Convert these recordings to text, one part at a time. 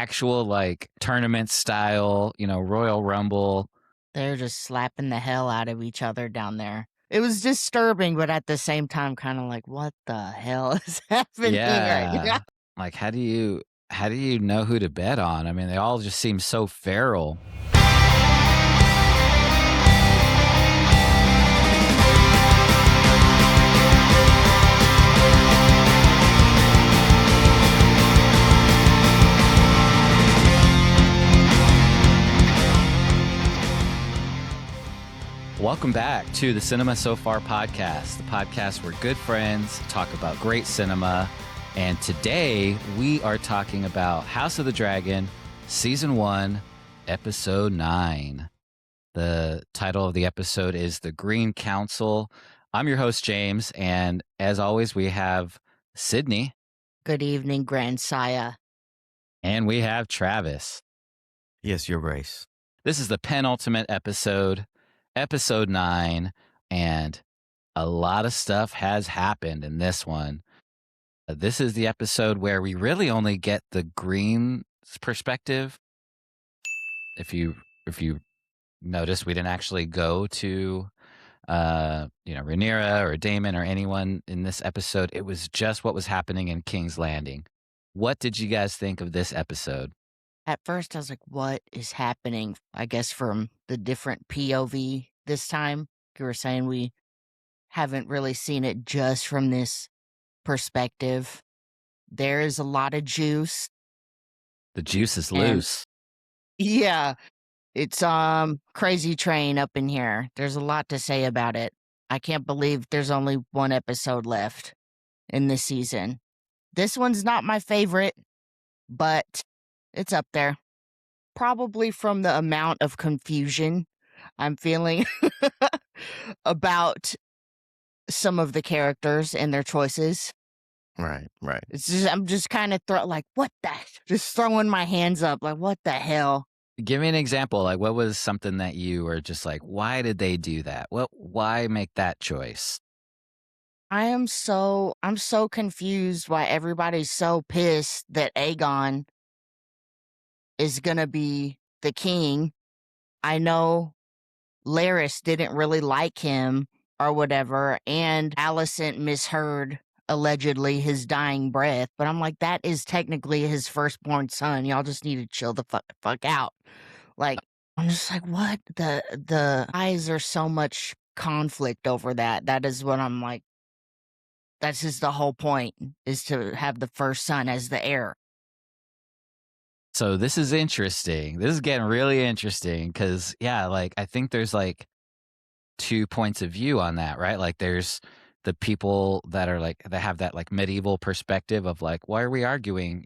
actual like tournament style, Royal Rumble. They're just slapping the hell out of each other down there. It was disturbing, but at the same time, kind of like, what the hell is happening right now? Yeah. Like how do you know who to bet on? I mean, they all just seem so feral. Welcome back to the Cinema So Far podcast, the podcast where good friends talk about great cinema. And today we are talking about House of the Dragon, Season 1, Episode 9. The title of the episode is The Green Council. I'm your host, James, and as always, we have Sydney. Good evening, Grandsire. And we have Travis. Yes, Your Grace. This is the penultimate episode, Episode 9, and a lot of stuff has happened in this one. This is the episode where we really only get the Green's perspective. If you notice, we didn't actually go to Rhaenyra or Daemon or anyone in this episode. It was just what was happening in King's Landing. What did you guys think of this episode? At first, I was like, what is happening? I guess from the different POV this time. You were saying we haven't really seen it just from this perspective. There is a lot of juice. The juice is loose. Yeah. It's crazy train up in here. There's a lot to say about it. I can't believe there's only one episode left in this season. This one's not my favorite, but it's up there. Probably from the amount of confusion I'm feeling about some of the characters and their choices. Right. It's just, I'm just kind of just throwing my hands up like, what the hell? Give me an example. Like, what was something that you were just like, why did they do that? Why make that choice? I'm so confused why everybody's so pissed that Aegon is gonna be the king. I know Larys didn't really like him or whatever, and Alicent misheard allegedly his dying breath, but I'm like, that is technically his firstborn son. Y'all just need to chill the fuck out. Like, I'm just like, what? The eyes are so much conflict over that. That is what I'm like. That's just the whole point, is to have the first son as the heir. So this is interesting. This is getting really interesting because, yeah, like I think there's like two points of view on that, right? Like there's the people that are like, that have that like medieval perspective of like, why are we arguing?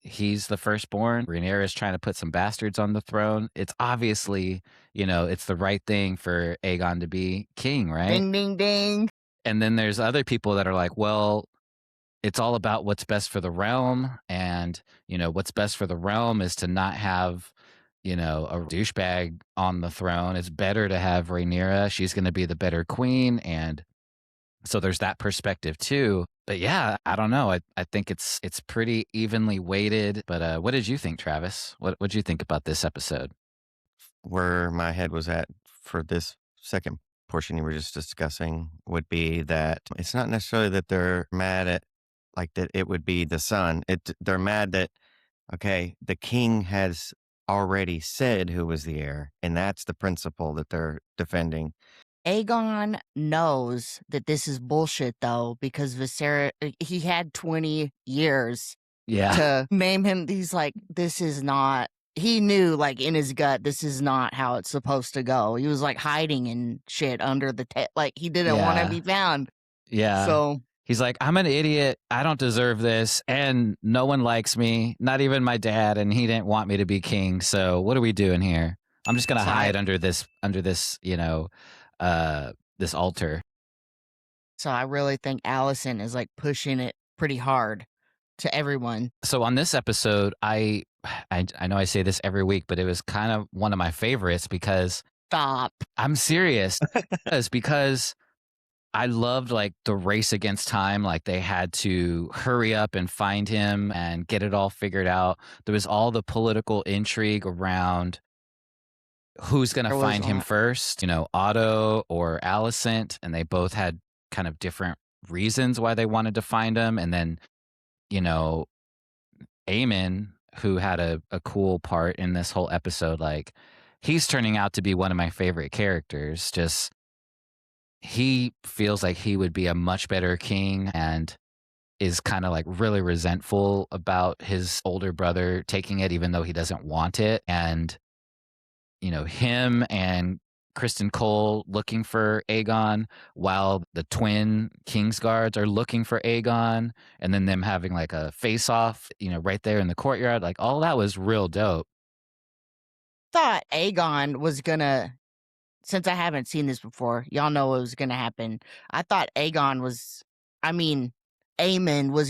He's the firstborn. Rhaenyra is trying to put some bastards on the throne. It's obviously, it's the right thing for Aegon to be king, right? Ding, ding, ding. And then there's other people that are like, well, it's all about what's best for the realm. And, what's best for the realm is to not have, a douchebag on the throne. It's better to have Rhaenyra. She's going to be the better queen. And so there's that perspective too. But yeah, I don't know. I think it's pretty evenly weighted. But what did you think, Travis? What did you think about this episode? Where my head was at for this second portion you were just discussing would be that it's not necessarily that they're mad at, like, that it would be the son. They're mad that, okay, the king has already said who was the heir, and that's the principle that they're defending. Aegon knows that this is bullshit, though, because Viserys, he had 20 years to name him. He's like, this is not, he knew, like, in his gut, this is not how it's supposed to go. He was, like, hiding and shit under the, like, he didn't want to be found. Yeah. So he's like, I'm an idiot. I don't deserve this. And no one likes me, not even my dad. And he didn't want me to be king. So what are we doing here? I'm just going to hide under this, this altar. So I really think Alicent is like pushing it pretty hard to everyone. So on this episode, I know I say this every week, but it was kind of one of my favorites because Stop. I'm serious. Because I loved like the race against time. Like they had to hurry up and find him and get it all figured out. There was all the political intrigue around who's going to There was find him first, Otto or Alicent. And they both had kind of different reasons why they wanted to find him. And then, you know, Aemon, who had a cool part in this whole episode, like he's turning out to be one of my favorite characters. Just he feels like he would be a much better king and is kind of like really resentful about his older brother taking it, even though he doesn't want it. And, him and Kristen Cole looking for Aegon while the twin Kingsguards are looking for Aegon, and then them having like a face off, right there in the courtyard. Like all that was real dope. thought Aegon was gonna, since I haven't seen this before, y'all know what was gonna happen. I thought Aemon was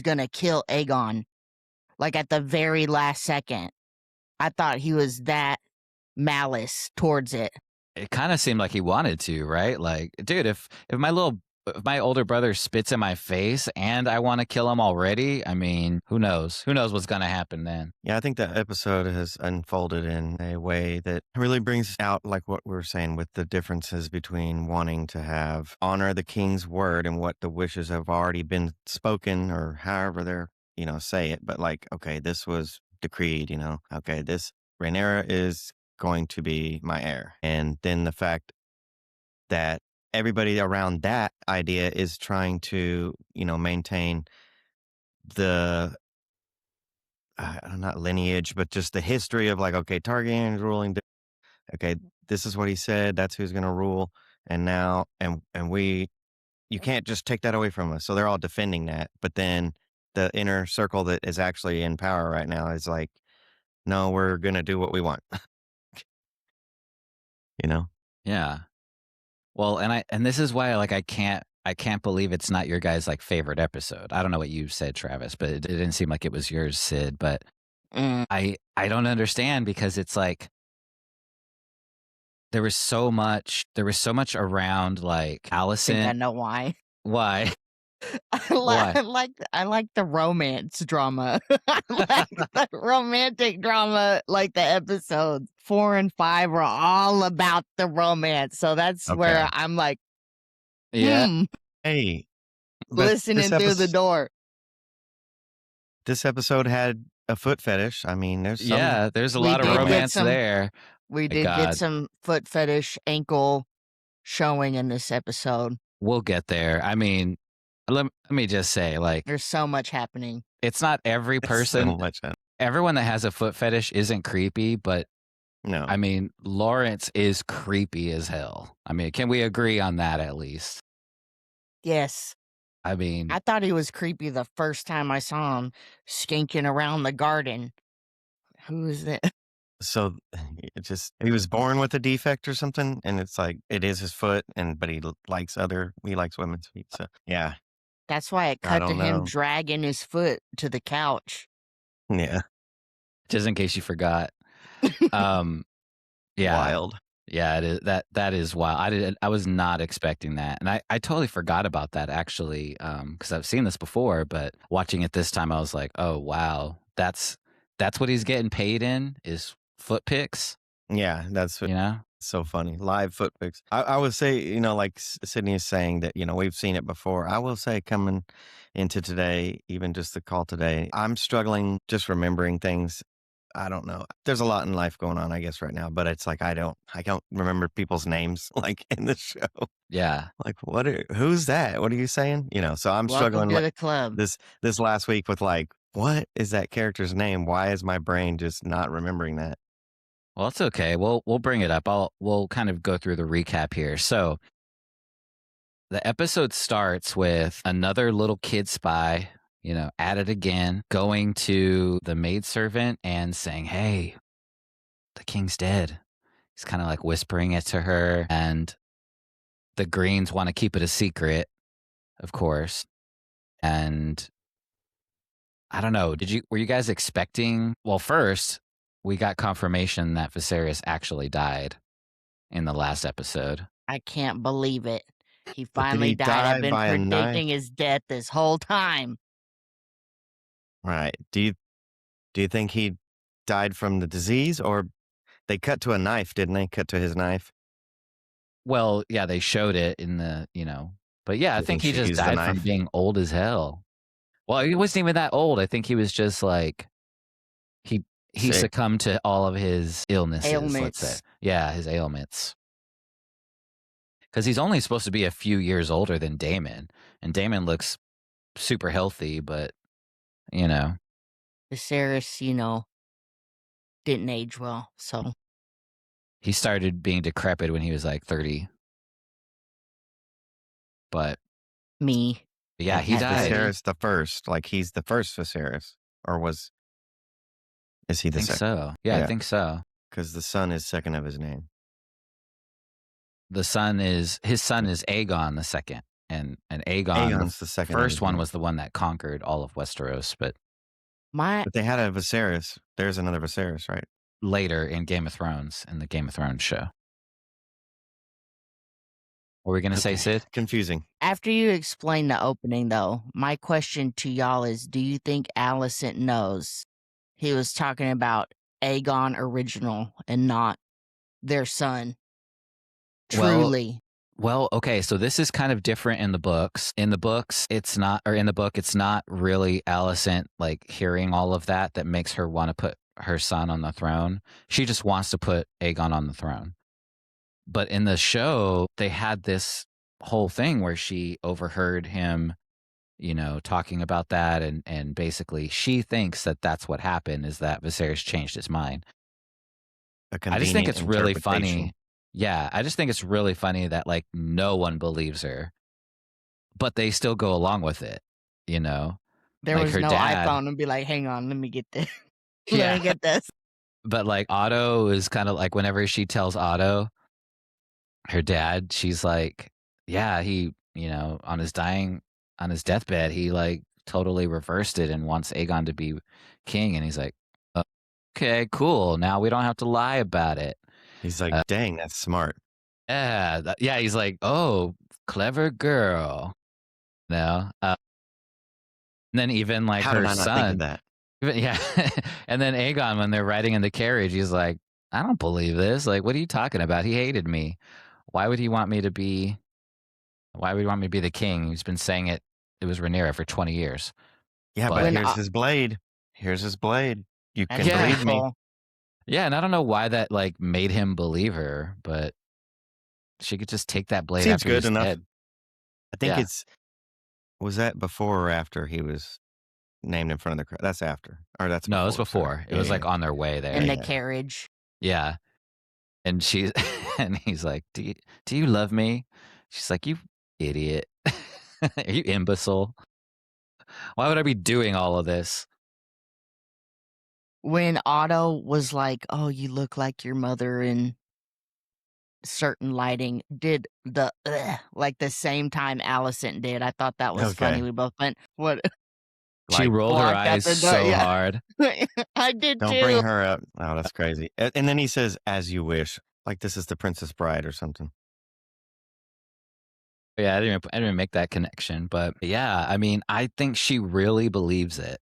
gonna kill Aegon, like at the very last second. I thought he was that malice towards it. It kind of seemed like he wanted to, right? Like, dude, if my older brother spits in my face and I want to kill him already, I mean, who knows? Who knows what's going to happen then? Yeah, I think that episode has unfolded in a way that really brings out like what we were saying with the differences between wanting to have honor the king's word and what the wishes have already been spoken or however they're, say it. But like, okay, this was decreed, okay, this Rhaenyra is going to be my heir. And then the fact that everybody around that idea is trying to, maintain the not lineage, but just the history of like, okay, Targaryen is ruling. Okay, this is what he said. That's who's going to rule. And now, you can't just take that away from us. So they're all defending that. But then the inner circle that is actually in power right now is like, no, we're going to do what we want. you know? Yeah. Well, and this is why like I can't believe it's not your guys' like favorite episode. I don't know what you said, Travis, but it didn't seem like it was yours, Sid. But Mm, I don't understand because it's like there was so much around like I think I Alicent. know why. Why? I Why? like the romance drama. I like the romantic drama. Like the episodes 4 and 5 are all about the romance. So that's where Okay. I'm like, Yeah. Hey, but listening through the door. this episode had a foot fetish. I mean, there's some Yeah, there's a We lot of did get romance some. there. We My did get God. some foot fetish ankle showing in this episode. We'll get there. I mean, let me just say, like, There's so much happening. it's not every so person. much. Everyone that has a foot fetish isn't creepy, but No. I mean, Lawrence is creepy as hell. I mean, can we agree on that at least? Yes. I mean, I thought he was creepy the first time I saw him skinking around the garden. Who is that? So he was born with a defect or something, and it's like it is his foot, but he likes women's feet. So yeah, That's why it I cut to don't him know. dragging his foot to the couch. Yeah, just in case you forgot. Um, yeah, wild. yeah, it is that is wild. I was not expecting that, and I totally forgot about that actually, because I've seen this before, but watching it this time, I was like, oh wow, that's what he's getting paid in is foot pics, Yeah, that's you know? so funny. Live foot pics. I would say, like Sydney is saying that, we've seen it before. I will say coming into today, even just the call today, I'm struggling just remembering things. I don't know. There's a lot in life going on, I guess, right now, but it's like I don't remember people's names like in the show. Yeah. Like who's that? What are you saying? So I'm Welcome struggling to like the club. this last week with like, what is that character's name? Why is my brain just not remembering that? Well, it's okay. We'll bring it up. We'll kind of go through the recap here. So the episode starts with another little kid spy, at it again, going to the maidservant and saying, "Hey, the king's dead." He's kind of like whispering it to her, and the Greens want to keep it a secret, of course. And I don't know, were you guys expecting? Well, first, we got confirmation that Viserys actually died in the last episode. I can't believe it. He But did finally he died. I've die been by a knife? predicting his death this whole time. Right. Do you think he died from the disease, or they cut to a knife, didn't they? Cut to his knife. Well, yeah, they showed it in the, but yeah, I Did he think he just choose the died from knife? being old as hell. Well, he wasn't even that old. I think he was just like he he Sick. succumbed to all of his illnesses, let's say. Ailments. Yeah, his ailments. Because he's only supposed to be a few years older than Damon, and Damon looks super healthy, but you know, Viserys, didn't age well. So he started being decrepit when he was like 30. But me yeah, And he he's at died. 30. Viserys the first, like he's the first Viserys, or is he I the think second? so. Yeah, I Yeah, think so. because the son is second of his name. His son is Aegon the second, and Aegon Aegon's the second of first his one name. was the one that conquered all of Westeros, but My But they had a Viserys. There's another Viserys, right? later in Game of Thrones, in the Game of Thrones show. What were we gonna say, Okay. Sid? Confusing. After you explain the opening, though, my question to y'all is: do you think Alicent knows he was talking about Aegon original and not their son? Well, Truly, okay, so this is kind of different in the books. In the books, it's not, or in the book, it's not really Alicent like hearing all of that makes her want to put her son on the throne. She just wants to put Aegon on the throne. But in the show, they had this whole thing where she overheard him, talking about that, and basically she thinks that that's what happened, is that Viserys changed his mind. A I just think convenient it's really interpretation. funny. Yeah, I just think it's really funny that like no one believes her, but they still go along with it, you know? there Like was her no dad. iPhone and be like, "Hang on, let me get this. Let Yeah. me get this." But like Otto is kind of like, whenever she tells Otto, her dad, she's like, yeah, he, on his deathbed, he like totally reversed it and wants Aegon to be king. And he's like, okay, cool. Now we don't have to lie about it. He's like, dang, that's smart. Yeah. Yeah. He's like, oh, clever girl. No. And then even like How did her I not think of son, that? yeah. And then Aegon, when they're riding in the carriage, he's like, I don't believe this. Like, what are you talking about? He hated me. Why would he want me to be Why would he want me to be the king? He's been saying it was Rhaenyra for 20 years. Yeah, but But When here's his blade. Here's his blade. You that's can yeah. believe me. beautiful. Yeah, and I don't know why that like made him believe her, but she could just take that blade Seems after good he's enough. dead. I think Yeah. was that before or after he was named in front of the crowd? That's after. Or that's No, it was before, sorry. before. It Yeah, was yeah. like on their way In there. the Yeah. carriage. Yeah. And she's and he's like, do you love me? She's like, you idiot. You imbecile. Why would I be doing all of this? When Otto was like, "Oh, you look like your mother in certain lighting," did the like the same time Alicent did. I thought that was funny. Okay. We both went, "What?" She Like, rolled her Walked out eyes the door. so Yeah, hard. I did don't too. bring her up. Oh, that's crazy. And then he says, as you wish. Like this is the Princess Bride or something. Yeah, I didn't even make that connection, but yeah, I mean, I think she really believes it.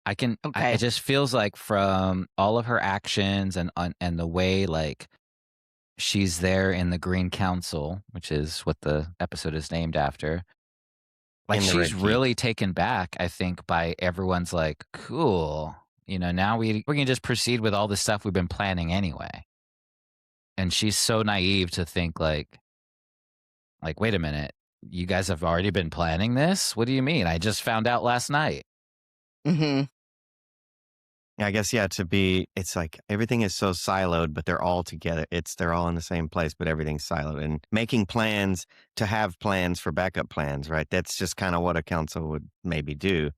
It Okay. just feels like from all of her actions and the way like she's there in the Green Council, which is what the episode is named after. Like In the she's Red Keep. really taken back, I think, by everyone's like, cool. Now we can just proceed with all the stuff we've been planning anyway. And she's so naive to think like, wait a minute, you guys have already been planning this? What do you mean? I just found out last night. Hmm. Yeah, I guess, yeah, it's like everything is so siloed, but they're all together. They're all in the same place, but everything's siloed and making plans to have plans for backup plans, right? That's just kind of what a council would maybe do,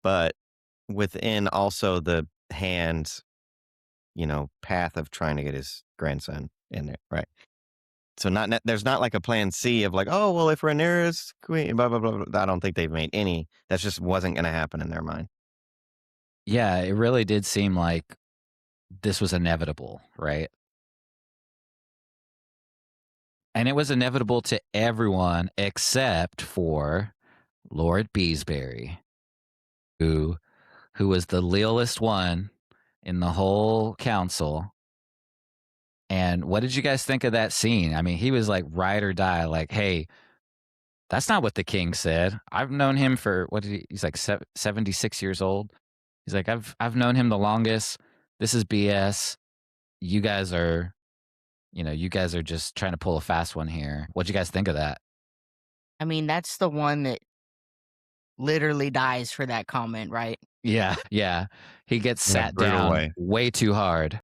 but within also the hand's, path of trying to get his grandson in there, right? So there's not like a plan C of like, oh, well, if Rhaenyra's queen, blah, blah, blah, blah. I don't think they've made any. That just wasn't going to happen in their mind. Yeah, it really did seem like this was inevitable, right? And it was inevitable to everyone except for Lord Beesbury, who was the lealest one in the whole council. And what did you guys think of that scene? I mean, he was like ride or die, like, hey, that's not what the king said. I've known him for he's like 76 years old. He's like, I've known him the longest. This is BS. You guys are, you guys are just trying to pull a fast one here. What'd you guys think of that? I mean, that's the one that literally dies for that comment, right? Yeah, yeah. He gets In a sat brutal down way. way too hard.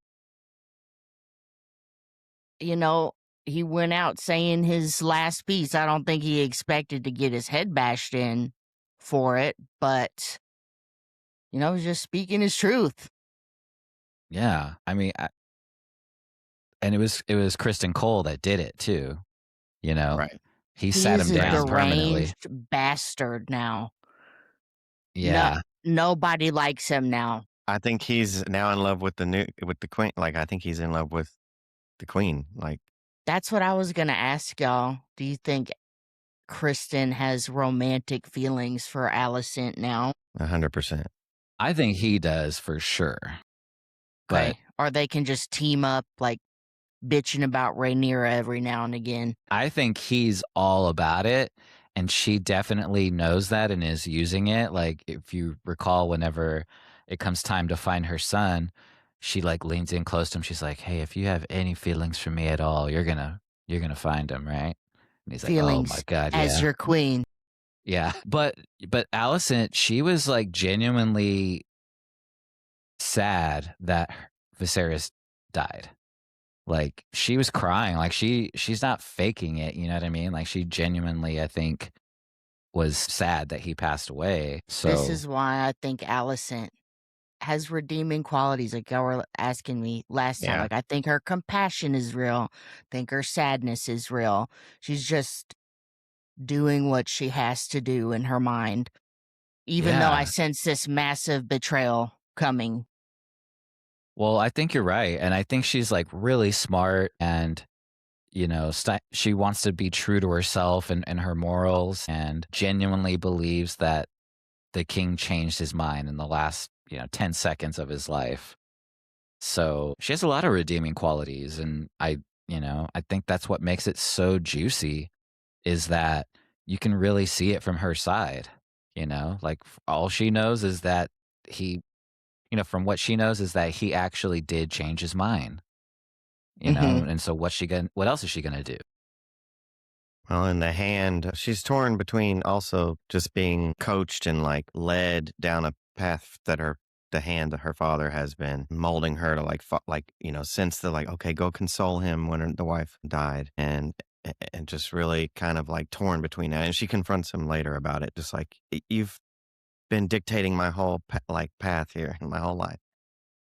You know, he went out saying his last piece. I don't think he expected to get his head bashed in for it, but, he's just speaking his truth. Yeah. I mean, and it was Kristen Cole that did it too, you know. Right. He He sat is him a down permanently. deranged bastard now. No, Yeah. nobody likes him now. I think he's now in love with the queen. Like, I think he's in love with the queen. Like, That's what I was gonna ask y'all. Do you think Kristen has romantic feelings for Alicent now? 100%. I think he does for sure. But Okay. Or they can just team up, like, bitching about Rhaenyra every now and again. I think he's all about it, and she definitely knows that and is using it. Like, if you recall, whenever it comes time to find her son, she like leans in close to him. She's like, "Hey, if you have any feelings for me at all, you're gonna find him, right?" And he's like, "Oh my Feelings god, as yeah, your queen. yeah." But Alicent, she was like genuinely sad that Viserys died. Like, she was crying, like, she's not faking it, you know what I mean? Like, she genuinely, I think, was sad that he passed away, This so is why I think Alicent has redeeming qualities, like y'all were asking me last time. Yeah. Like, I think her compassion is real. I think her sadness is real. She's just doing what she has to do in her mind, even though I yeah. sense this massive betrayal coming. Well, I think you're right, and I think she's, like, really smart and, she wants to be true to herself and her morals and genuinely believes that the king changed his mind in the last, 10 seconds of his life. So, she has a lot of redeeming qualities, and I think that's what makes it so juicy is that you can really see it from her side, like all she knows is that he, from what she knows is that he actually did change his mind, Hmm. and so what else is she going to do? Well, in the hand, she's torn between also just being coached and like led down a path that the hand that her father has been molding her to like, since the like, okay, go console him when the wife died. And just really kind of like torn between that. And she confronts him later about it. Just like, You've been dictating my whole path here my whole life."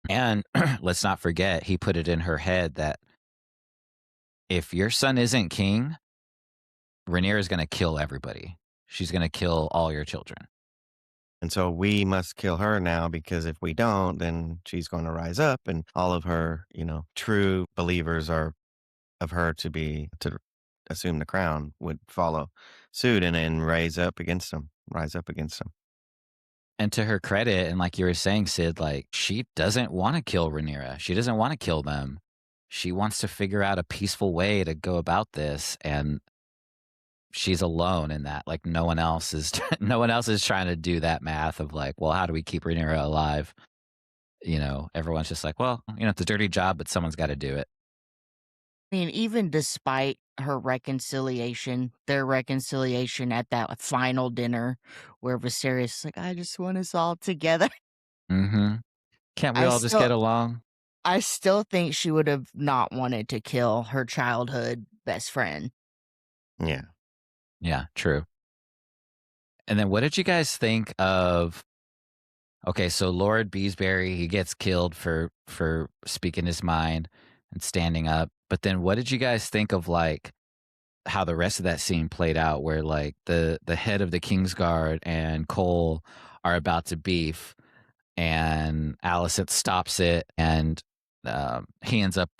And let's not forget, he put it in her head that if your son isn't king, Rhaenyra is going to kill everybody. She's going to kill all your children. And so we must kill her now because if we don't, then she's going to rise up and all of her, true believers are of her to assume the crown would follow suit and then rise up against them. And to her credit, and like you were saying, Sid, like she doesn't want to kill Rhaenyra. She doesn't want to kill them. She wants to figure out a peaceful way to go about this, and she's alone in that. Like no one else is, no one else is trying to do that math of like, well, how do we keep Rhaenyra alive? Everyone's just like, well, it's a dirty job, but someone's got to do it. I mean, even despite her their reconciliation at that final dinner where Viserys is like, I just want us all together. Mm-hmm. Can't we I all just still get along? I still think she would have not wanted to kill her childhood best friend. Yeah. Yeah, true. And then what did you guys think of okay, so Lord Beesbury, he gets killed for speaking his mind and standing up. But then what did you guys think of like how the rest of that scene played out where like the head of the Kingsguard and Cole are about to beef and Alicent stops it and he ends up,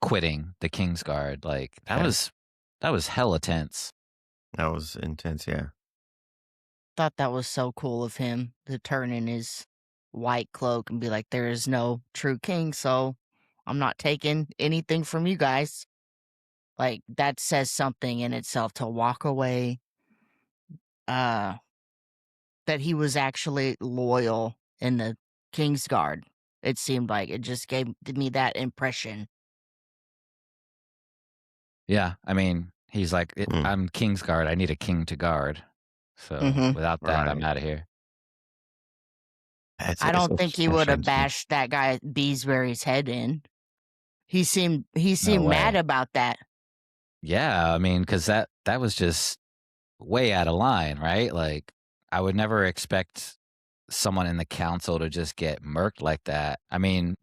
quitting the Kingsguard. Like Yeah, that was hella tense. that was intense. Yeah. Thought that was so cool of him to turn in his white cloak and be like, there is no true king, so I'm not taking anything from you guys. Like, that says something in itself to walk away, uh, that he was actually loyal in the Kingsguard. It seemed like it just gave me that impression. Yeah, I mean, he's like, Mm, I'm Kingsguard. I need a king to guard. So Hmm. without that, I'm right. out of here. It's I it's don't think he would have interesting. bashed that guy Beesbury's head in. He No seemed mad way. about that. Yeah, I mean, because that was just way out of line, right? Like, I would never expect someone in the council to just get murked like that. I mean,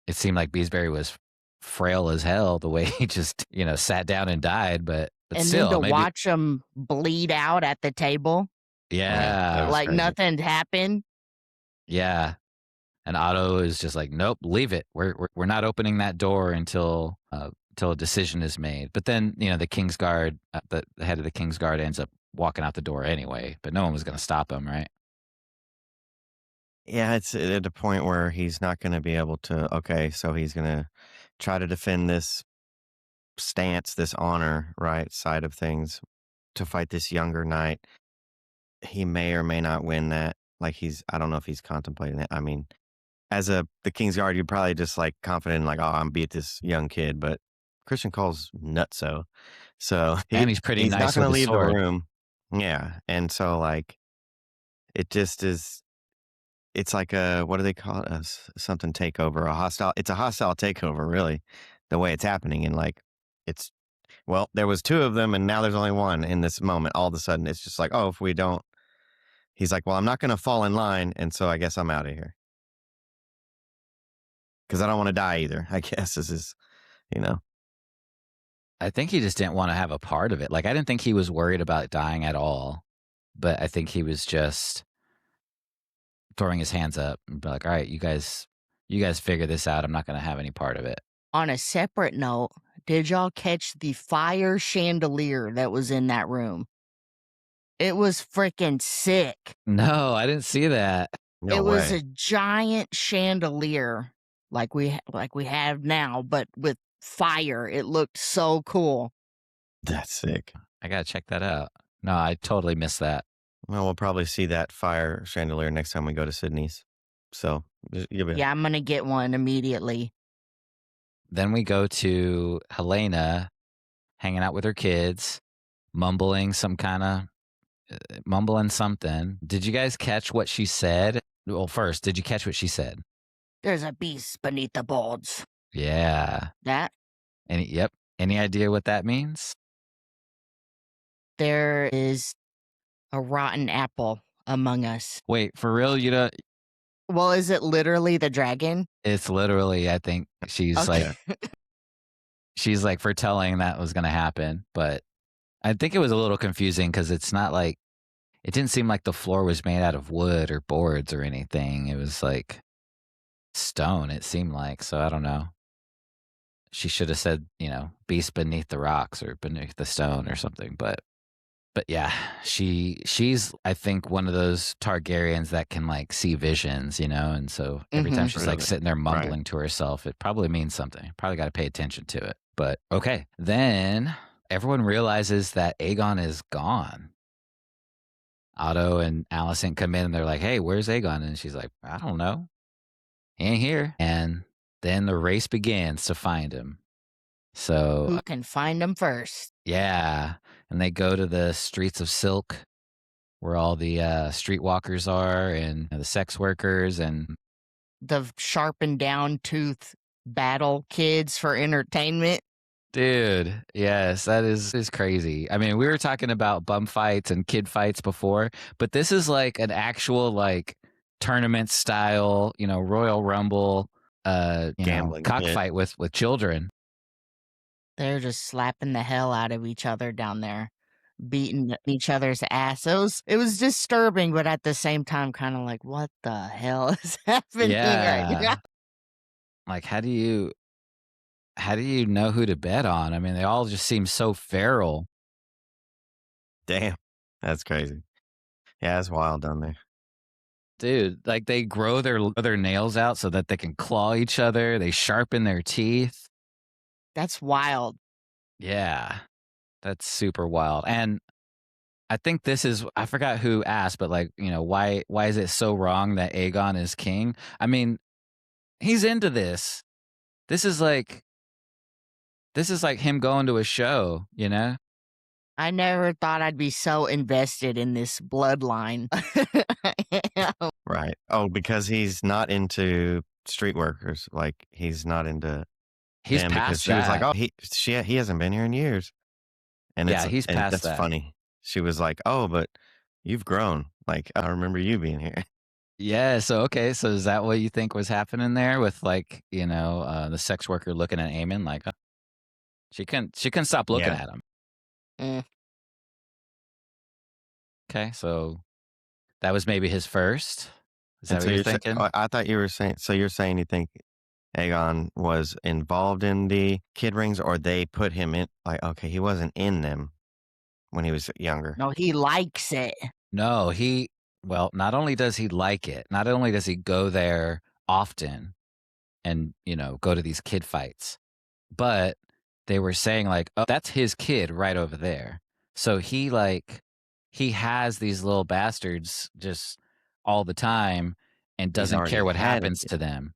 it seemed like Beesbury was frail as hell the way he just, sat down and died, but And then still, to maybe watch him bleed out at the table Yeah, that was yeah, like crazy. nothing happened. yeah. And Otto is just like, "Nope, leave it. We're not opening that door until a decision is made." But then, the Kingsguard, the head of the Kingsguard ends up walking out the door anyway, but no one was gonna stop him, right? Yeah, it's at a point where he's not going to be able to. Okay, so he's going to try to defend this stance, this honor, right, side of things to fight this younger knight. He may or may not win that. Like I don't know if he's contemplating it. I mean, as the King's Guard, you're probably just like confident, like, oh, I'm beat this young kid. But Christian Cole's nutso, so And he's pretty he's not nice going with to his leave the sword. room. Yeah, and so like it just is. It's like a what do they call it? Something takeover, a hostile. It's a hostile takeover, really, the way it's happening. And like, it's well, there was two of them, and now there's only one in this moment. All of a sudden, it's just like, oh, if we don't, he's like, well, I'm not going to fall in line, and so I guess I'm out of here because I don't want to die either. I guess this is, you know, I think he just didn't wanna have a part of it. Like, I didn't think he was worried about dying at all, but I think he was just throwing his hands up and be like, "All right, you guys figure this out. I'm not gonna have any part of it." On a separate note, did y'all catch the fire chandelier that was in that room? It was freaking sick. No, I didn't see that. no It was way. a giant chandelier like we have now, but with fire. It looked so cool. That's sick. I gotta check that out. No, I totally missed that. Well, we'll probably see that fire chandelier next time we go to Sydney's. So you'll be Yeah, I'm gonna get one immediately. Then we go to Helena hanging out with her kids, mumbling mumbling something. Did you guys catch what she said? Well, first, did you catch what she said? There's a beast beneath the boards. Yeah. That Yep. Any idea what that means? there is a rotten apple among us. Wait, for real? You know, Well, is it literally the dragon? it's literally, I think Okay. yeah. she's like foretelling that was going to happen, but I think it was a little confusing because it's not like, it didn't seem like the floor was made out of wood or boards or anything. It was like stone, it seemed like. So I don't know. She should have said, beast beneath the rocks or beneath the stone or something. But yeah, she's I think one of those Targaryens that can like see visions, and so every time Hmm. she's like Really. sitting there Right. mumbling to herself, it probably means something. Probably got to pay attention to it. But okay, then everyone realizes that Aegon is gone. Otto and Alicent come in and they're like, "Hey, where's Aegon?" And she's like, "I don't know. He ain't here." And then the race begins to find him. So Who can find them first? yeah, and they go to the streets of Silk where all the streetwalkers are and the sex workers and The sharpened down tooth battle kids for entertainment. dude, yes, that is crazy. I mean, we were talking about bum fights and kid fights before, but this is like an actual like tournament style, Royal Rumble, Gambling pit. cockfight with children. They're just slapping the hell out of each other down there, beating each other's ass. It was disturbing, but at the same time, kind of like, what the hell is happening right now? Yeah. Like, how do you? how do you know who to bet on? I mean, they all just seem so feral. Damn. That's crazy. Yeah, it's wild down there. Dude, like, they grow their nails out so that they can claw each other, they sharpen their teeth. That's wild. Yeah, that's super wild, and I think this is I forgot who asked, but, like, why is it so wrong that Aegon is king? I mean, he's into this. This is like this is like him going to a show, you know? I never thought I'd be so invested in this bloodline. Right. Oh, because he's not into street workers. Like, he's not into He's them because past she was like, that. "Oh, he hasn't been here in years." Yeah, he's And past that's that. funny. She was like, "Oh, but you've grown. Like, I remember you being here." Yeah, so okay, so is that what you think was happening there with, like, the sex worker looking at Eamon like, she couldn't stop looking Yeah. at him. Mm, Okay, so that was maybe his first? Is that And what so you're thinking? I thought you were saying, so you're saying you think Aegon was involved in the kid rings, or they put him in, like, okay, he wasn't in them when he was younger. no, he likes it. No, well, not only does he like it, not only does he go there often and, go to these kid fights, but they were saying like, "Oh, that's his kid right over there." So he has these little bastards just all the time and He's doesn't already care what had a happens kid. to them.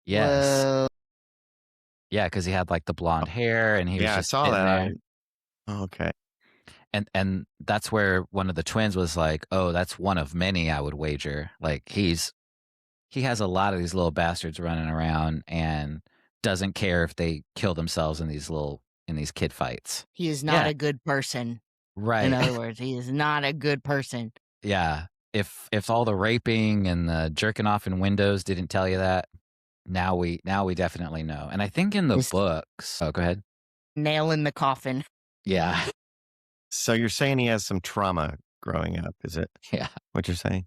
Yes. Whoa. Yeah, because he had like the Oh, blonde hair and he was yeah, I just saw sitting that. there. Okay. And that's where one of the twins was like, "Oh, that's one of many, I would wager." Like he has a lot of these little bastards running around and doesn't care if they kill themselves in these kid fights. He is not Yeah, a good person. In right. other words, he is not a good person. Yeah. If all the raping and the jerking off in windows didn't tell you that, now we definitely know. And I think in the This books. Oh, go ahead. nail in the coffin. Yeah. So you're saying he has some trauma growing up, is it Yeah. what you're saying?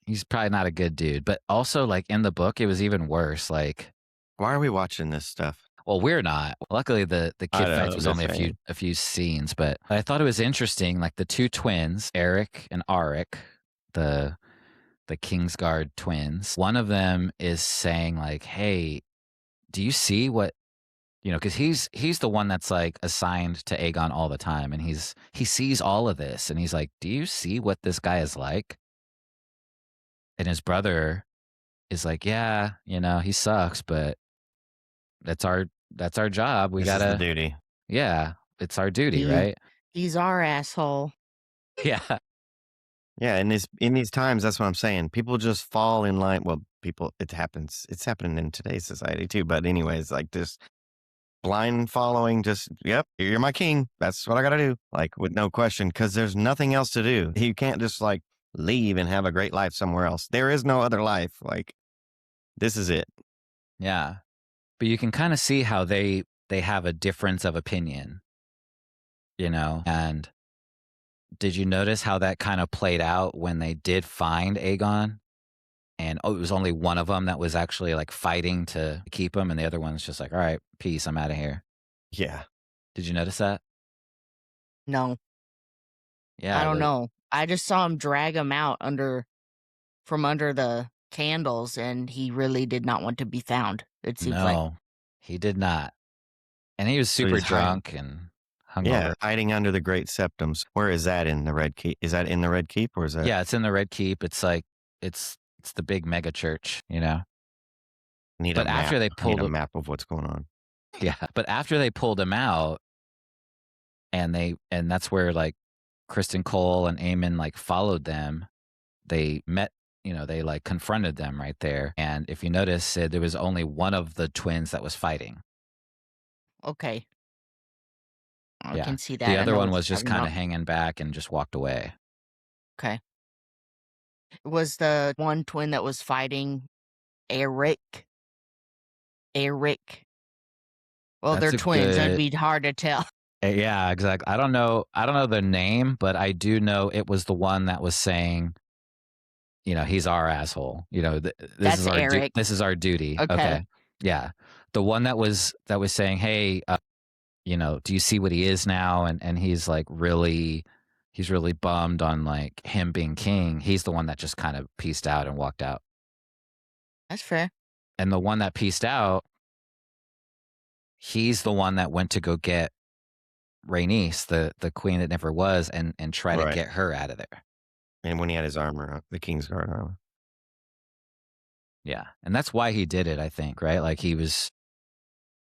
He's probably not a good dude, but also like in the book it was even worse. Like, Why are we watching this stuff? well, we're not. Luckily the I kid know, fights I'm was just only saying. a few scenes, but I thought it was interesting like the two twins, Eric and Arik, the the Kingsguard twins. One of them is saying like, "Hey, do you see what?" Because he's the one that's like assigned to Aegon all the time, and he sees all of this, and he's like, "Do you see what this guy is like?" And his brother is like, "Yeah, he sucks, but that's our job. We This is the gotta, duty. yeah, it's our duty, He right?" he's our asshole. Yeah, Yeah, in these times, that's what I'm saying. People just fall in line. Well, people, it happens. It's happening in today's society too. But anyways, like this blind following, just, yep, you're my king. That's what I got to do. Like, with no question, because there's nothing else to do. You can't just like leave and have a great life somewhere else. There is no other life. Like, this is it. yeah. But you can kind of see how they have a difference of opinion, and did you notice how that kind of played out when they did find Aegon? And it was only one of them that was actually like fighting to keep him, and the other one's just like, "All right, peace, I'm out of here." Yeah. Did you notice that? No, I Yeah, don't know. I just saw him drag him out from under the candles, and he really did not want to be found. It seems like no, he did not, and he was So super he's hiding. drunk and hungover. Yeah. Hiding under the Great Septums. Where is that in the Red Keep? Is that in the Red Keep or is that? Yeah, it's in the Red Keep. It's like it's the big mega church. Need a But map. after they I need pulled a him, map of what's going on. yeah, but after they pulled him out, and that's where like Kristen Cole and Eamon like followed them. They met, they like confronted them right there. And if you notice, said there was only one of the twins that was fighting. okay, I Yeah. can see The that. I other know one what was you're just talking kind about. of hanging back and just walked away. Okay, was the one twin that was fighting Eric? Eric. Well, That's they're a twins. That'd good be hard to tell. yeah, exactly. I don't know the name, but I do know it was the one that was saying, he's our asshole. This is That's our Eric. this is our duty. Okay. Okay. Yeah. The one that was saying, "Hey, do you see what he is now?" And he's like he's really bummed on like him being king. He's the one that just kind of pieced out and walked out. That's fair. And the one that pieced out, he's the one that went to go get Rhaenys, the queen that never was, and try to Right. get her out of there. And when he had his armor on, the Kingsguard armor. Yeah. And that's why he did it, I think, right? Like he was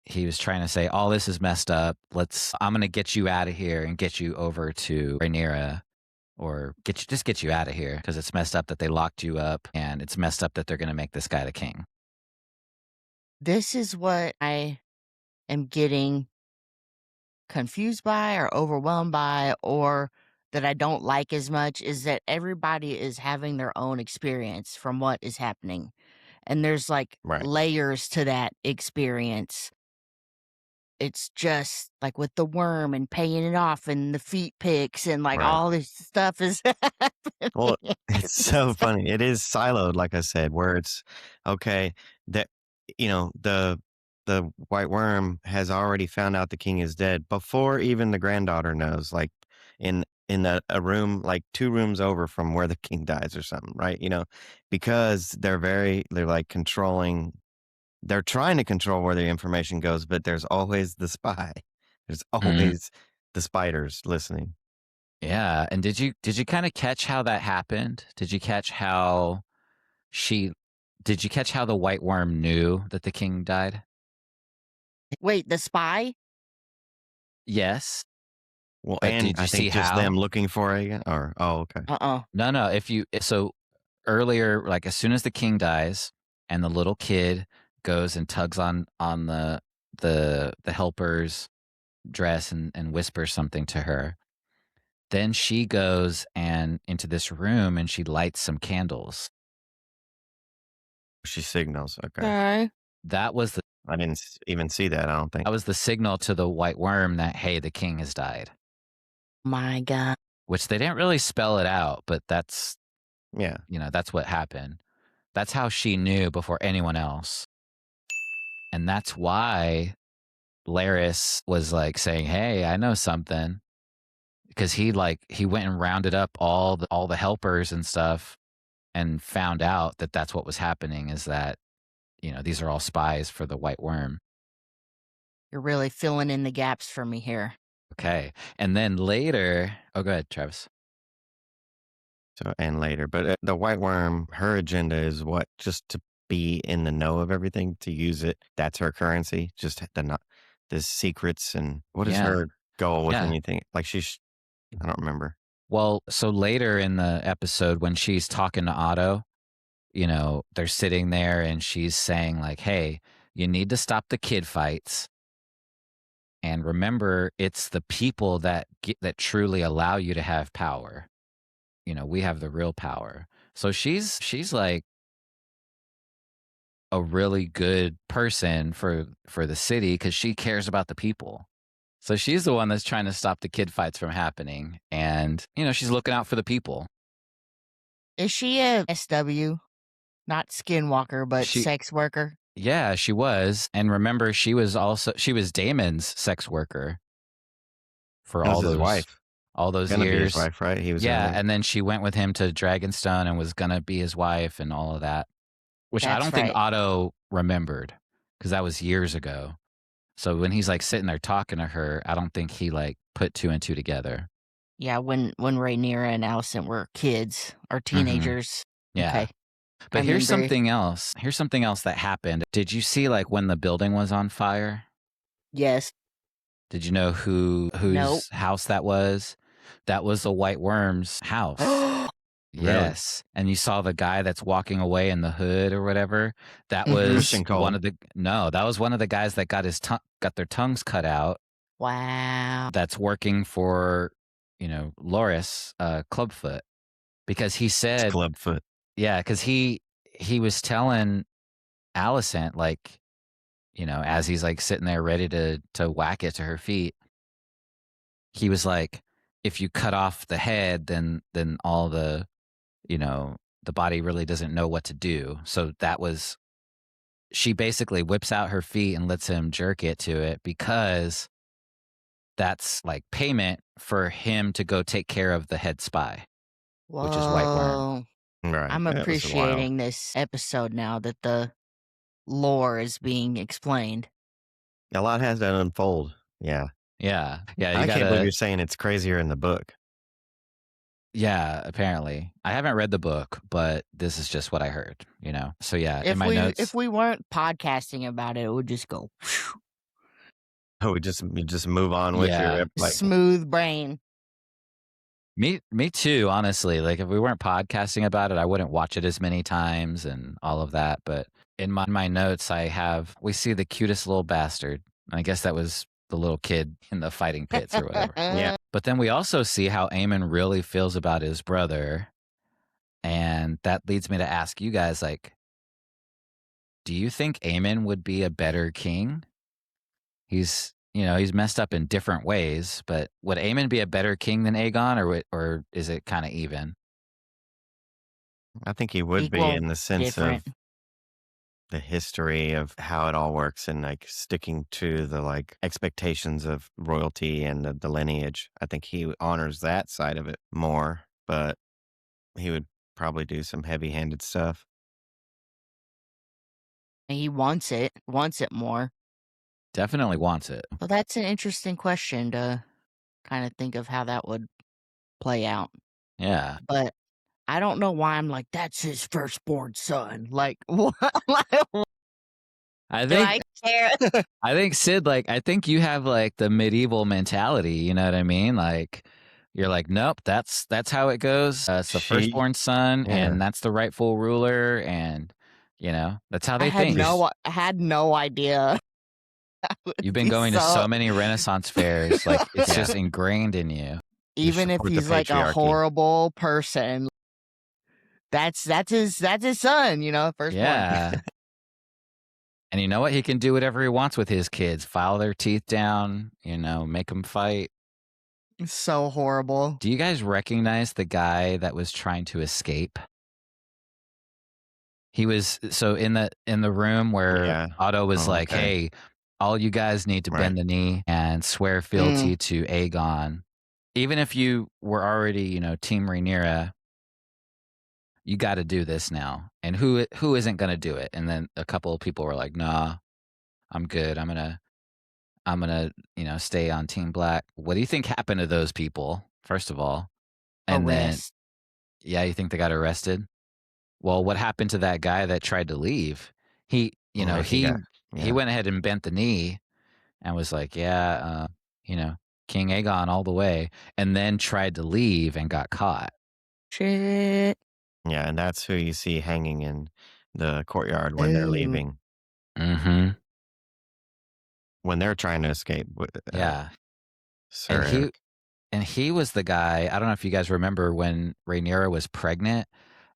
trying to say, all this is messed up. I'm going to get you out of here and get you over to Rhaenyra, or get you out of here because it's messed up that they locked you up, and it's messed up that they're going to make this guy the king. This is what I am getting confused by or overwhelmed by, or that I don't like as much, is that everybody is having their own experience from what is happening. And there's like Right. layers to that experience. It's just like with the worm and paying it off and the feet pics and like Right. all this stuff is Well, happening. it's so funny. It is siloed, like I said, where it's okay that the white worm has already found out the king is dead before even the granddaughter knows. Like in a room, like 2 rooms over from where the king dies or something, right? Because they're like controlling. They're trying to control where the information goes, but there's always the spy. There's Mhm. always the spiders listening. Yeah. And did you kind of catch how that happened? She did you catch how the white worm knew that the king died? Wait, the spy? Yes. Well, But and did you I see think just them how? looking for it, or okay. Uh-uh. No. So earlier, like as soon as the king dies and the little kid goes and tugs on the helper's dress and whispers something to her, then she goes and into this room and she lights some candles. She signals. Okay. Okay. That was the I didn't even see that, I don't think. that was the signal to the white worm that, hey, the king has died. My God. Which they didn't really spell it out, but that's Yeah. that's what happened. That's how she knew before anyone else. And that's why Laris was like saying, "Hey, I know something," because he went and rounded up all the helpers and stuff, and found out that that's what was happening. Is that these are all spies for the White Worm. You're really filling in the gaps for me here. Okay, and then later, oh, go ahead, Travis. So, and later, but the white worm, her agenda is what? Just to be in the know of everything, to use it. That's her currency. Just the secrets, and what is Yeah, her goal with yeah. anything? Like I don't remember. Well, so later in the episode when she's talking to Otto, they're sitting there and she's saying like, "Hey, you need to stop the kid fights. And remember, it's the people that truly allow you to have power. We have the real power." So she's like a really good person for the city because she cares about the people. So she's the one that's trying to stop the kid fights from happening, and she's looking out for the people. Is she a SW? Not skinwalker, but She sex worker? Yeah, she was. And remember, she was Damon's sex worker for That was his wife. all those Gonna be his years. wife, right? He was Yeah, early. and then she went with him to Dragonstone and was gonna be his wife and all of that, which I That's don't think right. Otto remembered because that was years ago. So when he's like sitting there talking to her, I don't think he like put two and two together. Yeah, when Rhaenyra and Alicent were kids or Hmm. teenagers. Yeah. Okay. I But here's remember. something else. Here's something else that happened. Did you see like when the building was on fire? Yes. Did you know Nope. whose house that was? That was the White Worm's house. Really? Yes. And you saw the guy that's walking away in the hood or whatever. That Mhm. was Christian Cole. that was one of the guys that got their tongues cut out. Wow. That's working for, Loris, Clubfoot, because he It's said, Clubfoot. yeah, because he was telling Alicent, like, as he's like sitting there ready to whack it to her feet, he was like, if you cut off the head, then all the body really doesn't know what to do. So that was she basically whips out her feet and lets him jerk it to it because that's like payment for him to go take care of the head spy, which is White Worm. Whoa. Right. I'm That was wild. appreciating this episode now that the lore is being explained. A lot has to unfold. Yeah. Yeah. Yeah, you I can't believe gotta you're saying it's crazier in the book. yeah, apparently. I haven't read the book, but this is just what I heard, you know? So yeah, in If my we notes weren't podcasting about it, it would just go Oh, you just move on with your yeah. like smooth brain. Me too, honestly. Like if we weren't podcasting about it, I wouldn't watch it as many times and all of that. But in my notes, we see the cutest little bastard. I guess that was the little kid in the fighting pits or whatever. yeah. But then we also see how Aemon really feels about his brother. And that leads me to ask you guys, like, do you think Aemon would be a better king? He's messed up in different ways, but would Aemon be a better king than Aegon, or is it kind of even? I think he would be Equal, in the sense different. of the history of how it all works and like sticking to the like expectations of royalty and the lineage. I think he honors that side of it more, but he would probably do some heavy-handed stuff. He wants it more. Definitely wants it. Well, that's an interesting question to kind of think of how that would play out. Yeah. But I don't know why I'm like, that's his firstborn son. Like, what? Like, I do I think care? I think Sid, like, I think you have like the medieval mentality, you know what I mean? Like you're like, nope, that's how it goes. It's the She firstborn son yeah. and that's the rightful ruler and that's how they think. She's I had no idea. I would You've been be going to so many Renaissance fairs, like it's yeah. just ingrained in you. You even if support the he's like a patriarchy. horrible person, that's his son, firstborn. Yeah. And you know what? He can do whatever he wants with his kids. File their teeth down, make them fight. So horrible. Do you guys recognize the guy that was trying to escape? He was so in the room where Yeah. Otto was Oh, like, okay. "Hey, all you guys need to Right. bend the knee and swear fealty to Aegon. Even if you were already, Team Rhaenyra, you got to do this now." And who isn't going to do it? And then a couple of people were like, "Nah, I'm good. I'm gonna, stay on Team Black." What do you think happened to those people? First of all, and then Arrest. yeah, you think they got arrested? Well, what happened to that guy that tried to leave? He, you know, Right, he he got he yeah. went ahead and bent the knee and was like, "Yeah, you know, King Aegon all the way," and then tried to leave and got caught. Shit. Yeah, and that's who you see hanging in the courtyard when they're Ooh. leaving, Mhm. when they're trying to escape with, Yeah. Sir And he Eric. and he was the guy, I don't know if you guys remember when Rhaenyra was pregnant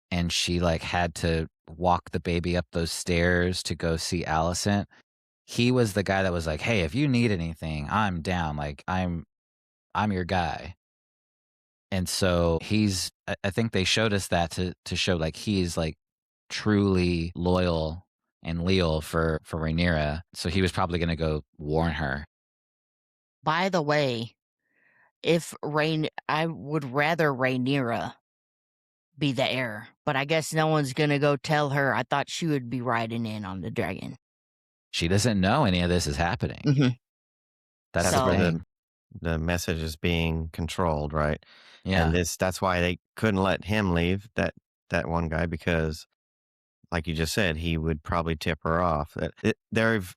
and she, like, had to walk the baby up those stairs to go see Alicent. He was the guy that was like, "Hey, if you need anything, I'm down. Like, I'm your guy." And so I think they showed us that to show, like, he's, like, truly loyal and leal for Rhaenyra, so he was probably gonna go warn her. By the way, if I would rather Rhaenyra be the heir, but I guess no one's gonna go tell her. I thought she would be riding in on the dragon. She doesn't know any of this is happening. Mhm. That's That's the where So thing. the message is being controlled, right? And Yeah. that's why they couldn't let him leave, that one guy, because like you just said, he would probably tip her off. They've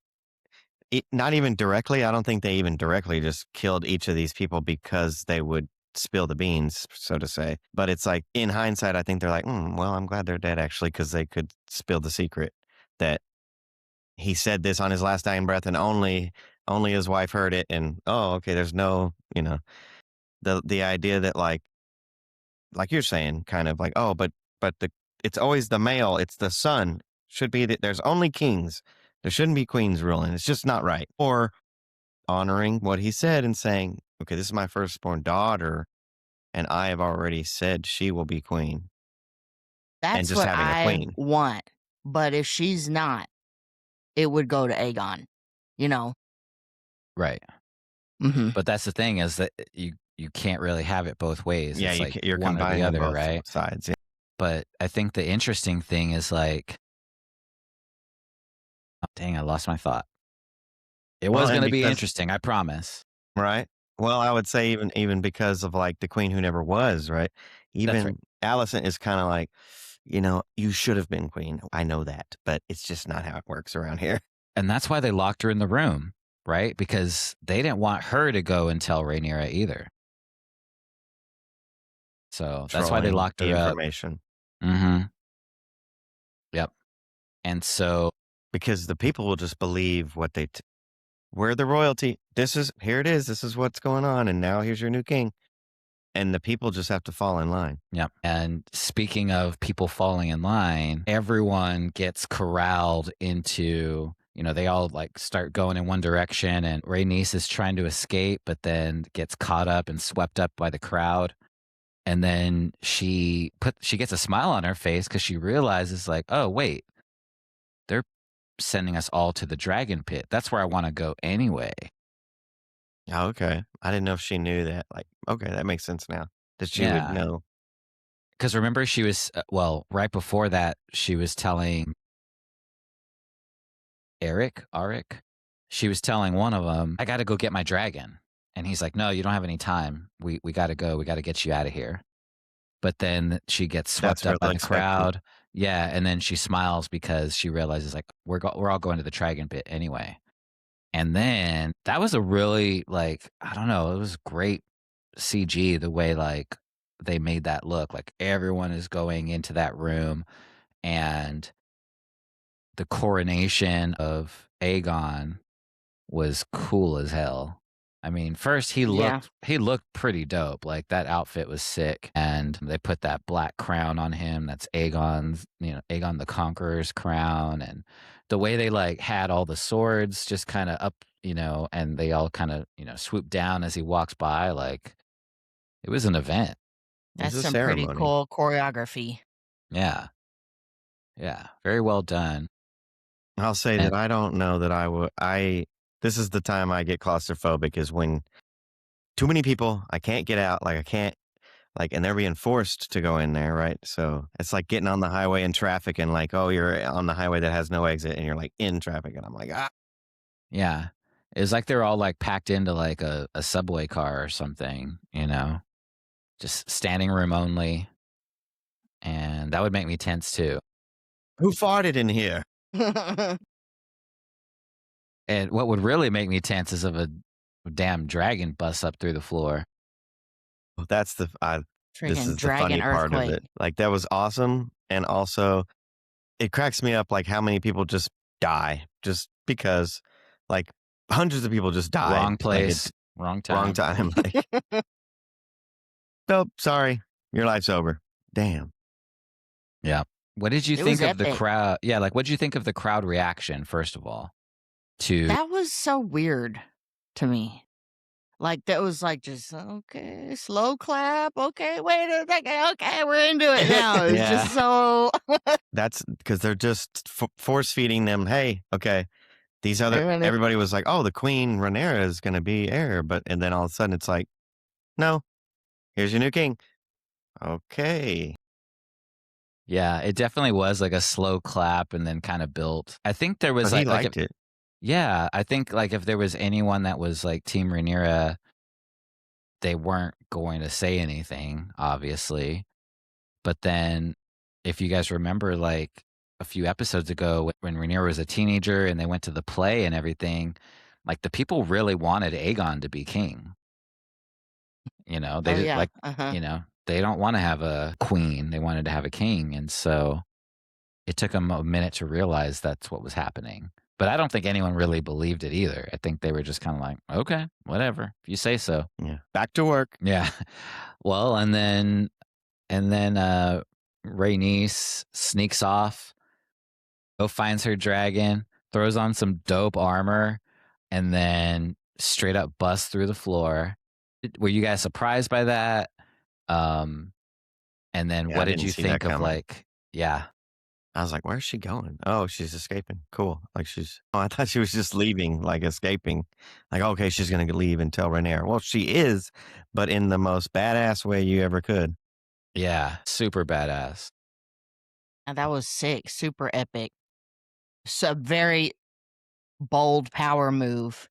not even directly, I don't think they even directly just killed each of these people because they would spill the beans, so to say. But it's like in hindsight, I think they're like, well, I'm glad they're dead actually, because they could spill the secret that he said this on his last dying breath and only his wife heard it. And oh, okay, there's no, the idea that like you're saying, kind of like, oh, but it's always the male, it's the son. Should be that there's only kings. There shouldn't be queens ruling. It's just not right. Or honoring what he said and saying, okay, this is my firstborn daughter, and I have already said she will be queen, and that's just what having a I queen. want. But if she's not, it would go to Aegon, you know? Right. Mhm. But that's the thing is that you can't really have it both ways. Yeah, It's like you're one or the combining other, both right? sides. Yeah. But I think the interesting thing is like, oh, dang, I lost my thought. It Well, was and going to be because interesting, I promise. right? Well, I would say even because of like the queen who never was, right? That's right. Even Alicent is kind of like, you should have been queen. I know that, but it's just not how it works around here. And that's why they locked her in the room, right? Because they didn't want her to go and tell Rhaenyra either. So that's why they Trolling locked the her up. information Mm-hmm. Yep. And so, because the people will just believe what we're the royalty. Here it is. This is what's going on. And now here's your new king. And the people just have to fall in line. yeah. And speaking of people falling in line, everyone gets corralled into, they all like start going in one direction, and Rhaenys is trying to escape, but then gets caught up and swept up by the crowd. And then she gets a smile on her face because she realizes like, oh wait, they're sending us all to the dragon pit. That's where I want to go anyway. Oh, okay. I didn't know if she knew that. Like, okay, that makes sense now. That she would Yeah. know. Because remember, she was, right before that, she was telling Arik, she was telling one of them, I got to go get my dragon. And he's like, no, you don't have any time. We got to go. We got to get you out of here. But then she gets That's swept up by really the expected. crowd. Yeah. And then she smiles because she realizes, like, we're all going to the dragon pit anyway. And then that was a really, like, I don't know, it was great CG the way, like, they made that look. Like, everyone is going into that room, and the coronation of Aegon was cool as hell. I mean, first Yeah. he looked pretty dope. Like, that outfit was sick, and they put that black crown on him. That's Aegon's, Aegon the Conqueror's crown, and the way they like had all the swords just kind of up, and they all kind of, swoop down as he walks by. Like, it was an event. It's That's a some pretty ceremony. cool choreography. Yeah. Yeah. Very well done. I'll say And that I don't know that this is the time I get claustrophobic is when too many people, I can't get out. Like I can't, like, and they're being forced to go in there, right? So it's like getting on the highway in traffic and like, oh, you're on the highway that has no exit and you're like in traffic. And I'm like, ah, yeah, it was like they're all like packed into like a subway car or something, just standing room only. And that would make me tense too. who farted in here? And what would really make me tense is if a damn dragon busts up through the floor. Well, this Freaking is the funny dragon part of earthquake. it. Like that was awesome. And also it cracks me up like how many people just die just because like hundreds of people just died. Wrong Like place, it's wrong wrong time. time. Like, nope, sorry. Your life's over. Damn. Yeah. What did you It was think of the epic. crowd? Yeah, like what did you think of the crowd reaction, first of all, to That was so weird to me. Like, that was like just, okay, slow clap. Okay, wait a second. Okay, we're into it now. It's Yeah. just so. That's because they're just force feeding them. Hey, okay. Everyone- Everybody was like, oh, the queen Rhaenyra is going to be heir. And then all of a sudden it's like, no, here's your new king. Okay. Yeah, it definitely was like a slow clap and then kind of built. I think there was But he like if, liked it. yeah, I think like if there was anyone that was like Team Rhaenyra, they weren't going to say anything, obviously. But then if you guys remember like a few episodes ago when Rhaenyra was a teenager and they went to the play and everything, like the people really wanted Aegon to be king. They Oh, did yeah. like, they don't want to have a queen. They wanted to have a king. And so it took them a minute to realize that's what was happening. But I don't think anyone really believed it either. I think they were just kind of like, okay, whatever, if you say so. Yeah. Back to work. Yeah. Well, and then Rhaenys sneaks off, go finds her dragon, throws on some dope armor, and then straight up busts through the floor. Were you guys surprised by that? And then Yeah, I what did didn't you see that think of coming. like, yeah, I was like, "Where's she going?" "Oh, she's escaping. Cool." Like, oh, I thought she was just leaving, like, escaping. Like, okay, she's gonna leave and tell Rhaenyra. Well, she is, but in the most badass way you ever could. Yeah, super badass. And that was sick, super epic. It's a very bold power move.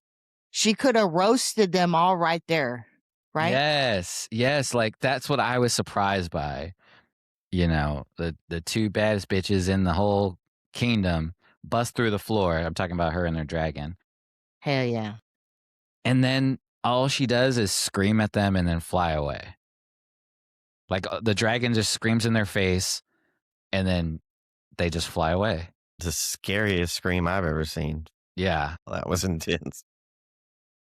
She could have roasted them all right there, right? Yes, yes, like, that's what I was surprised by, the 2 baddest bitches in the whole kingdom bust through the floor. I'm talking about her and their dragon. Hell yeah. And then all she does is scream at them and then fly away. Like, the dragon just screams in their face, and then they just fly away. The scariest scream I've ever seen. Yeah. That was intense.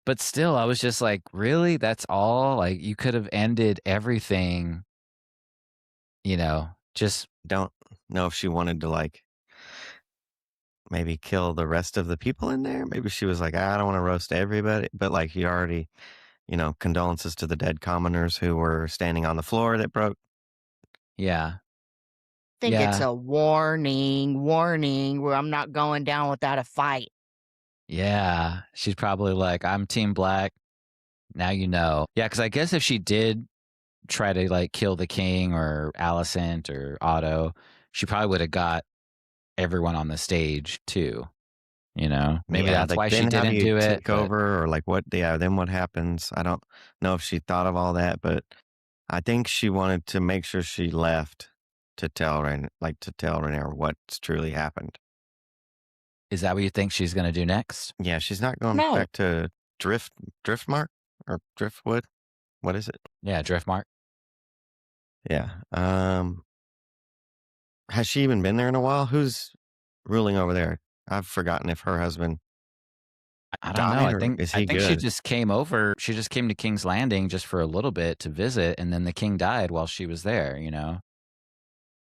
But still, I was just like, "Really? That's all?" Like, you could have ended everything, just Don't know if she wanted to, like, maybe kill the rest of the people in there. Maybe she was like, I don't want to roast everybody. But, like, you already, condolences to the dead commoners who were standing on the floor that broke. yeah. Think it's Yeah. a warning, where I'm not going down without a fight. Yeah. She's probably like, "I'm team black. Now you know." Yeah, because I guess if she did try to, like, kill the king or Alicent or Otto, she probably would have got everyone on the stage too, you know? Maybe Yeah, that's like, why she then how do didn't you do it, take but over or, like, what yeah, then what happens? I don't know if she thought of all that, but I think she wanted to make sure she left to tell Rhaenyra what's truly happened. is that what you think she's gonna do next? Yeah, she's not going No. back to Driftmark or Driftwood? What is it? Yeah, Driftmark? Yeah, has she even been there in a while? Who's ruling over there? I've forgotten if her husband I don't know, died I or think is I he think she good? just came over she just came to King's Landing just for a little bit to visit, and then the king died while she was there, you know?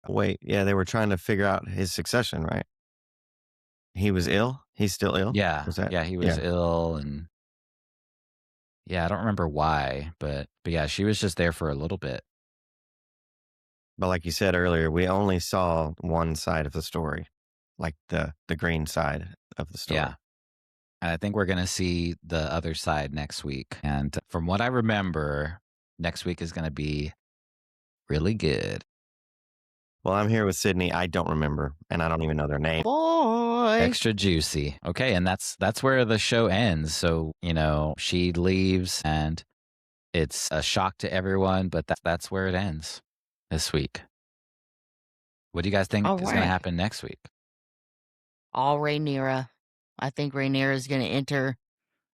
Wait, yeah, they were trying to figure out his succession, right? He was ill? He's still ill? Yeah, Was that yeah, he was yeah. ill, and yeah, I don't remember why, but yeah, she was just there for a little bit. But like you said earlier, we only saw one side of the story, like the green side of the story. Yeah. And I think we're gonna see the other side next week, and from what I remember, next week is gonna be really good. Well, I'm here with Sydney. I don't remember, and I don't even know their name. Boy. Extra juicy. Okay, and that's where the show ends, so, she leaves, and it's a shock to everyone, but that's where it ends this week. What do you guys think All is gonna right. happen next week? All Rhaenyra. I think Rhaenyra is going to enter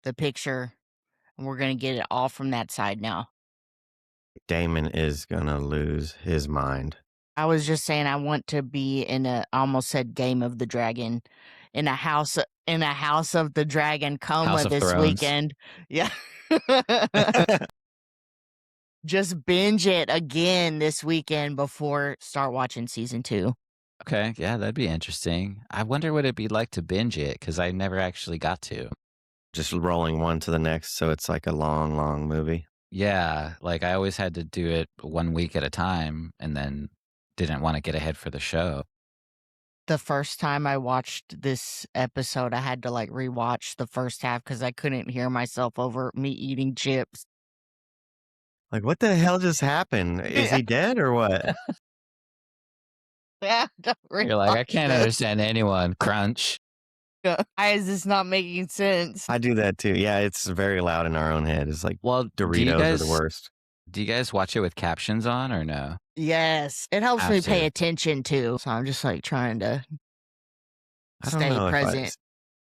the picture, and we're going to get it all from that side now. Damon is gonna lose his mind. I was just saying I want to be I almost said Game of the Dragon, in a House of the Dragon House coma of this Thrones? weekend. Yeah. Just binge it again this weekend before start watching season 2. Okay, yeah, that'd be interesting. I wonder what it'd be like to binge it, because I never actually got to. Just rolling one to the next, so it's like a long, long movie. Yeah, like, I always had to do it 1 week at a time and then didn't wanna get ahead for the show. The first time I watched this episode, I had to like rewatch the first half because I couldn't hear myself over me eating chips. Like, what the hell just happened? Is Yeah, he dead or what? I had to You're like, "I rewatch can't this. understand anyone. Crunch." Why is this not making sense? I do that too. Yeah, it's very loud in our own head. It's like Well, Doritos are the worst. do you guys watch it with captions on or no? Yes, it helps Have me pay to. attention too. So I'm just like trying to I don't stay know present.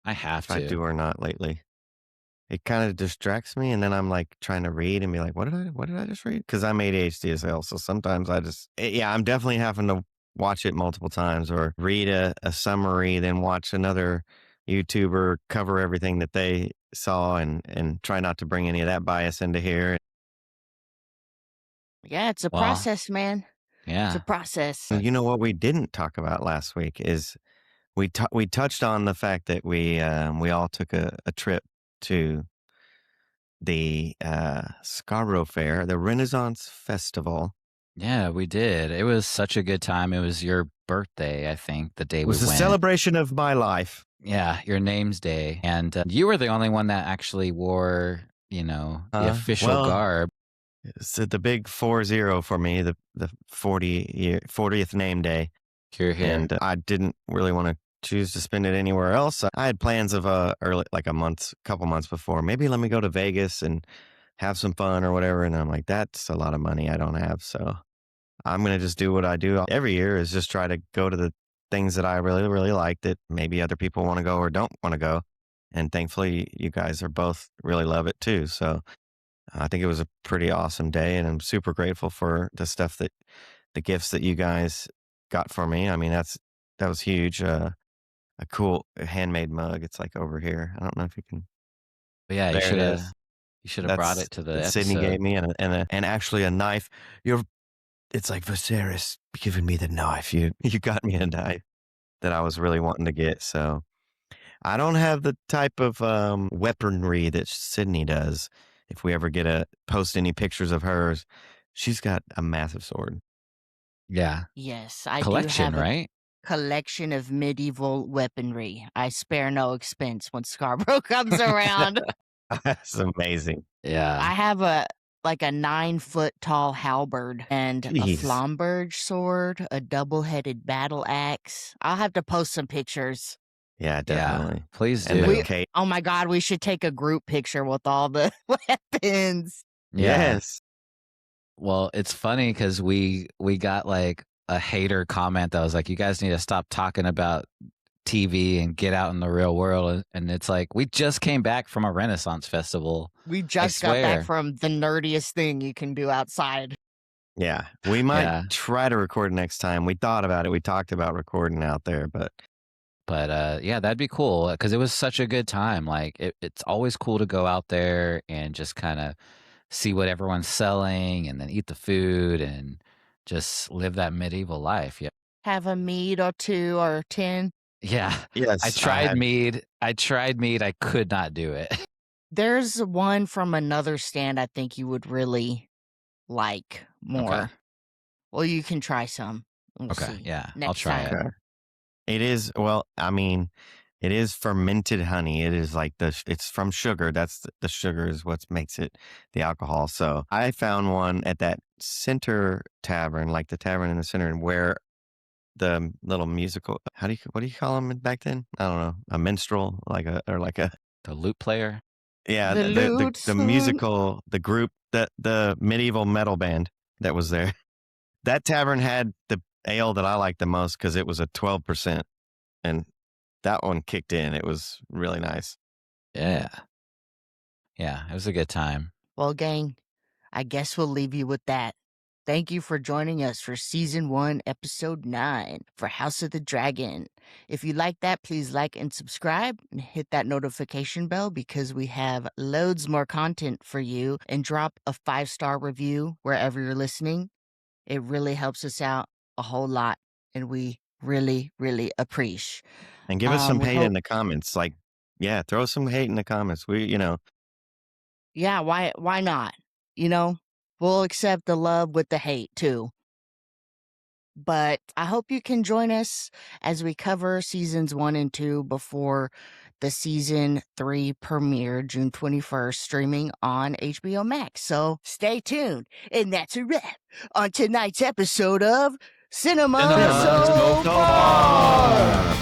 I have if I to. do or not lately. It kind of distracts me, and then I'm like trying to read and be like, what did I just read? Because I'm ADHD as hell, so sometimes yeah, I'm definitely having to watch it multiple times or read a summary, then watch another YouTuber cover everything that they saw, and try not to bring any of that bias into here. Yeah, it's a Well, process, man. It's a yeah. process. And you know what we didn't talk about last week is we touched on the fact that we all took a trip to the Scarborough Fair, the Renaissance Festival. Yeah, we did. It was such a good time. It was your birthday, I think, the day It we was a went. celebration of my life. Yeah, your name's day. And you were the only one that actually wore, the official Well, garb. it's the big 40 for me, the 40th name day. Here, here. And I didn't really want to choose to spend it anywhere else. I had plans of early, like couple months before. Maybe let me go to Vegas and have some fun or whatever. And I'm like, that's a lot of money I don't have. So I'm gonna just do what I do every year, is just try to go to the things that I really, really like that maybe other people want to go or don't want to go. And thankfully, you guys are both really love it too. So I think it was a pretty awesome day, and I'm super grateful for the gifts that you guys got for me. I mean, that was huge. A cool handmade mug. It's like over here. I don't know if you can. But yeah, There it is. you should have brought That's it to the that Sydney gave episode. me, and actually a knife. It's like Viserys giving me the knife. You got me a knife that I was really wanting to get. So I don't have the type of weaponry that Sydney does. If we ever post any pictures of hers, she's got a massive sword. Yeah. Yes, I do Collection, have a right? collection of medieval weaponry. I spare no expense when Scarborough comes around. That's amazing. Yeah. I have a 9-foot tall halberd and a Jeez. flamberge sword, a double-headed battle axe. I'll have to post some pictures. Yeah, definitely. Please And do. the cape. Oh my God, we should take a group picture with all the weapons. Yeah. Yes. Well, it's funny because we got like a hater comment that was like, "You guys need to stop talking about TV and get out in the real world." And it's like, we just came back from a Renaissance festival. We just got back from the nerdiest thing you can do outside. Yeah. We might Yeah. try to record next time. We thought about it. We talked about recording out there, but Yeah, that'd be cool because it was such a good time. Like it's always cool to go out there and just kind of see what everyone's selling and then eat the food and just live that medieval life. Yeah. Have a mead or 2 or 10. Yeah. yes, I tried mead. I could not do it. There's one from another stand I think you would really like more. Okay. Well, you can try some. We'll Okay. see. Yeah. I'll Next try time. it. Okay. It is, well, I mean, it is fermented honey. It is like it's from sugar. The sugar is what makes it the alcohol. So I found one at that center tavern, like the tavern in the center, and where the little musical, what do you call them back then? I don't know, a minstrel, The lute player. yeah, The lute the musical, the group, the medieval metal band that was there. That tavern had the ale that I liked the most because it was a 12%, and that one kicked in. It was really nice. Yeah. Yeah. It was a good time. Well, gang, I guess we'll leave you with that. Thank you for joining us for Season 1, Episode 9 for House of the Dragon. If you like that, please like and subscribe and hit that notification bell because we have loads more content for you, and drop a 5-star review wherever you're listening. It really helps us out a whole lot, and we really, really appreciate. And give us some we hate hope- in the comments. Like, yeah, throw some hate in the comments. Yeah, why not? We'll accept the love with the hate too. But I hope you can join us as we cover seasons 1 and 2 before the season 3 premiere June 21st, streaming on HBO Max. So stay tuned. And that's a wrap on tonight's episode of Cinema Cinema So So Far. Far.